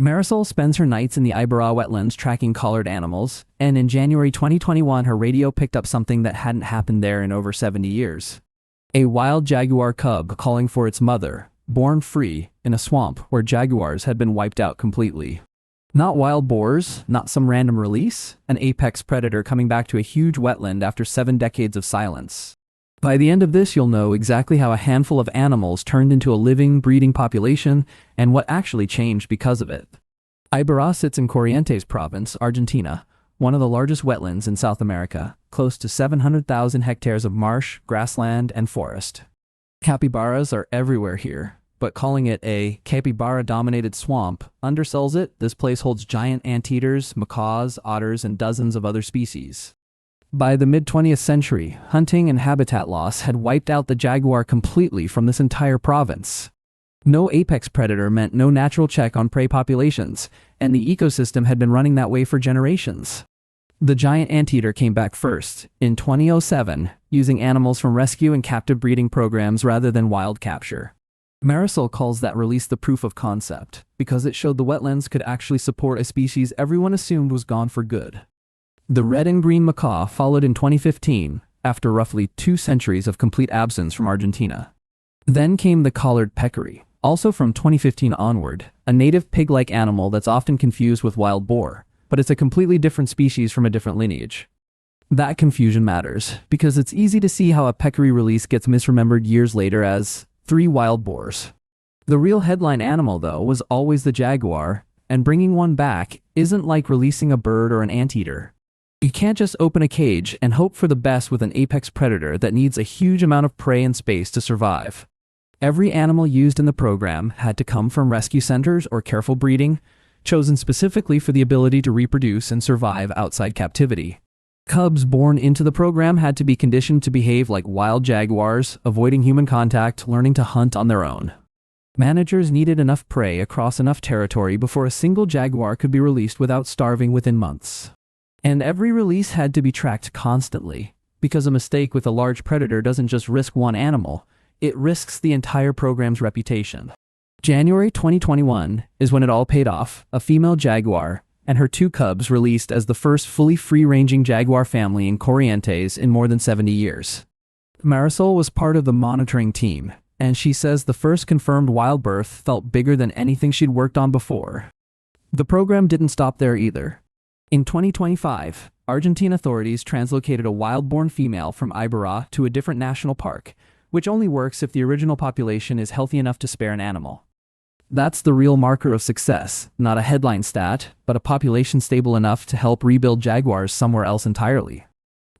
Marisol spends her nights in the Ibera wetlands tracking collared animals, and in January 2021 her radio picked up something that hadn't happened there in over 70 years. A wild jaguar cub calling for its mother, born free in a swamp where jaguars had been wiped out completely. Not wild boars, not some random release, an apex predator coming back to a huge wetland after 7 decades of silence. By the end of this, you'll know exactly how a handful of animals turned into a living, breeding population and what actually changed because of it. Ibera sits in Corrientes province, Argentina, one of the largest wetlands in South America, close to 700,000 hectares of marsh, grassland, and forest. Capybaras are everywhere here, but calling it a Capybara-Dominated swamp undersells it. This place holds giant anteaters, macaws, otters, and dozens of other species. By the mid-20th century, hunting and habitat loss had wiped out the jaguar completely from this entire province. No apex predator meant no natural check on prey populations, and the ecosystem had been running that way for generations. The giant anteater came back first, in 2007, using animals from rescue and captive breeding programs rather than wild capture. Marisol calls that release the proof of concept, because it showed the wetlands could actually support a species everyone assumed was gone for good. The red and green macaw followed in 2015, after roughly 2 centuries of complete absence from Argentina. Then came the collared peccary, also from 2015 onward, a native pig-like animal that's often confused with wild boar, but it's a completely different species from a different lineage. That confusion matters, because it's easy to see how a peccary release gets misremembered years later as 3 wild boars. The real headline animal, though, was always the jaguar, and bringing one back isn't like releasing a bird or an anteater. You can't just open a cage and hope for the best with an apex predator that needs a huge amount of prey and space to survive. Every animal used in the program had to come from rescue centers or careful breeding, chosen specifically for the ability to reproduce and survive outside captivity. Cubs born into the program had to be conditioned to behave like wild jaguars, avoiding human contact, learning to hunt on their own. Managers needed enough prey across enough territory before a single jaguar could be released without starving within months. And every release had to be tracked constantly, because a mistake with a large predator doesn't just risk one animal, it risks the entire program's reputation. January 2021 is when it all paid off, a female jaguar and her 2 cubs released as the first fully free-ranging jaguar family in Corrientes in more than 70 years. Marisol was part of the monitoring team, and she says the first confirmed wild birth felt bigger than anything she'd worked on before. The program didn't stop there either. In 2025, Argentine authorities translocated a wild-born female from Ibera to a different national park, which only works if the original population is healthy enough to spare an animal. That's the real marker of success, not a headline stat, but a population stable enough to help rebuild jaguars somewhere else entirely.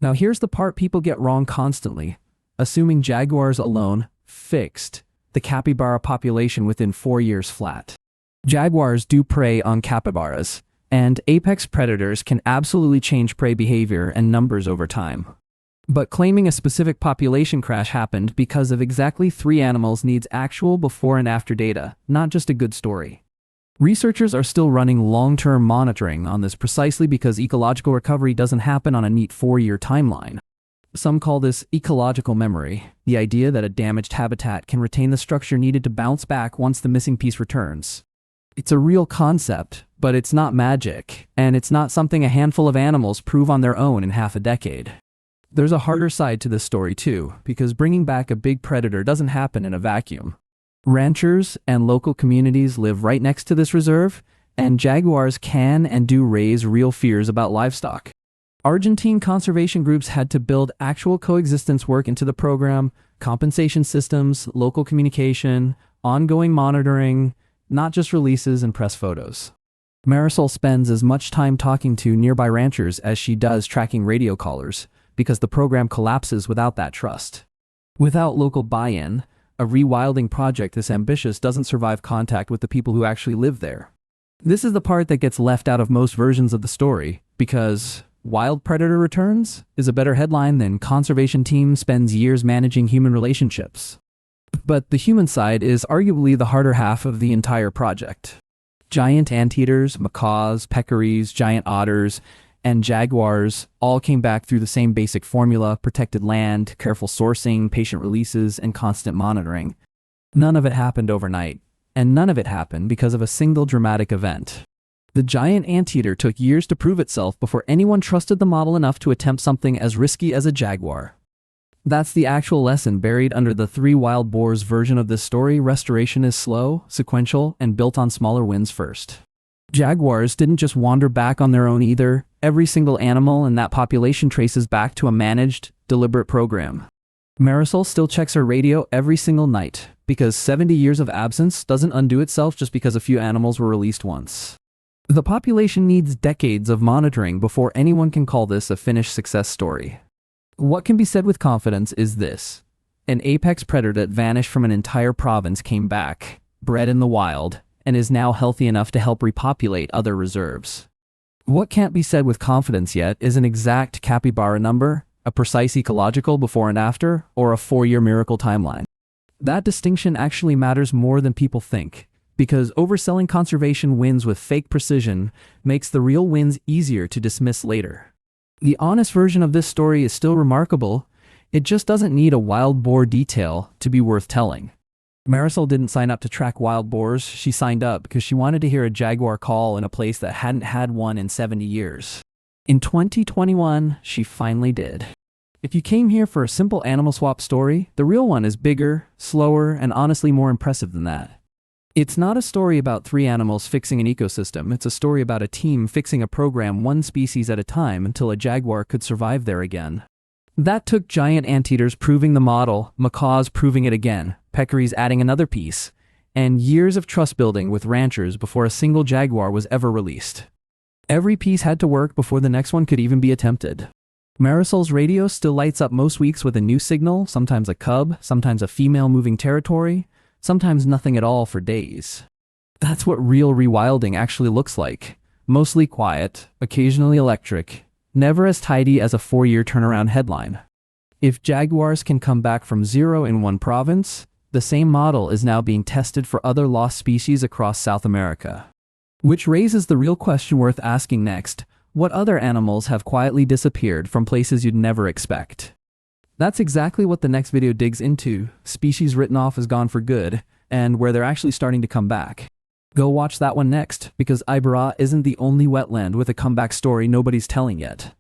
Now here's the part people get wrong constantly. Assuming jaguars alone fixed the capybara population within 4 years flat. Jaguars do prey on capybaras, and apex predators can absolutely change prey behavior and numbers over time. But claiming a specific population crash happened because of exactly 3 animals needs actual before and after data, not just a good story. Researchers are still running long-term monitoring on this precisely because ecological recovery doesn't happen on a neat 4-year timeline. Some call this ecological memory, the idea that a damaged habitat can retain the structure needed to bounce back once the missing piece returns. It's a real concept, but it's not magic, and it's not something a handful of animals prove on their own in half a decade. There's a harder side to this story too, because bringing back a big predator doesn't happen in a vacuum. Ranchers and local communities live right next to this reserve, and jaguars can and do raise real fears about livestock. Argentine conservation groups had to build actual coexistence work into the program, compensation systems, local communication, ongoing monitoring, not just releases and press photos. Marisol spends as much time talking to nearby ranchers as she does tracking radio callers, because the program collapses without that trust. Without local buy-in, a rewilding project this ambitious doesn't survive contact with the people who actually live there. This is the part that gets left out of most versions of the story, because wild predator returns is a better headline than conservation team spends years managing human relationships. But the human side is arguably the harder half of the entire project. Giant anteaters, macaws, peccaries, giant otters, and jaguars all came back through the same basic formula: protected land, careful sourcing, patient releases, and constant monitoring. None of it happened overnight. And none of it happened because of a single dramatic event. The giant anteater took years to prove itself before anyone trusted the model enough to attempt something as risky as a jaguar. That's the actual lesson buried under the 3 wild boars version of this story. Restoration is slow, sequential, and built on smaller wins first. Jaguars didn't just wander back on their own either. Every single animal in that population traces back to a managed, deliberate program. Marisol still checks her radio every single night, because 70 years of absence doesn't undo itself just because a few animals were released once. The population needs decades of monitoring before anyone can call this a finished success story. What can be said with confidence is this: an apex predator that vanished from an entire province came back, bred in the wild, and is now healthy enough to help repopulate other reserves. What can't be said with confidence yet is an exact capybara number, a precise ecological before and after, or a 4-year miracle timeline. That distinction actually matters more than people think, because overselling conservation wins with fake precision makes the real wins easier to dismiss later. The honest version of this story is still remarkable. It just doesn't need a wild boar detail to be worth telling. Marisol didn't sign up to track wild boars. She signed up because she wanted to hear a jaguar call in a place that hadn't had one in 70 years. In 2021, she finally did. If you came here for a simple animal swap story, the real one is bigger, slower, and honestly more impressive than that. It's not a story about 3 animals fixing an ecosystem. It's a story about a team fixing a program one species at a time until a jaguar could survive there again. That took giant anteaters proving the model, macaws proving it again, peccaries adding another piece, and years of trust building with ranchers before a single jaguar was ever released. Every piece had to work before the next one could even be attempted. Marisol's radio still lights up most weeks with a new signal, sometimes a cub, sometimes a female moving territory, sometimes nothing at all for days. That's what real rewilding actually looks like. Mostly quiet, occasionally electric, never as tidy as a 4-year turnaround headline. If jaguars can come back from 0 in one province, the same model is now being tested for other lost species across South America. Which raises the real question worth asking next: what other animals have quietly disappeared from places you'd never expect? That's exactly what the next video digs into: species written off as gone for good, and where they're actually starting to come back. Go watch that one next, because Capybara isn't the only wetland with a comeback story nobody's telling yet.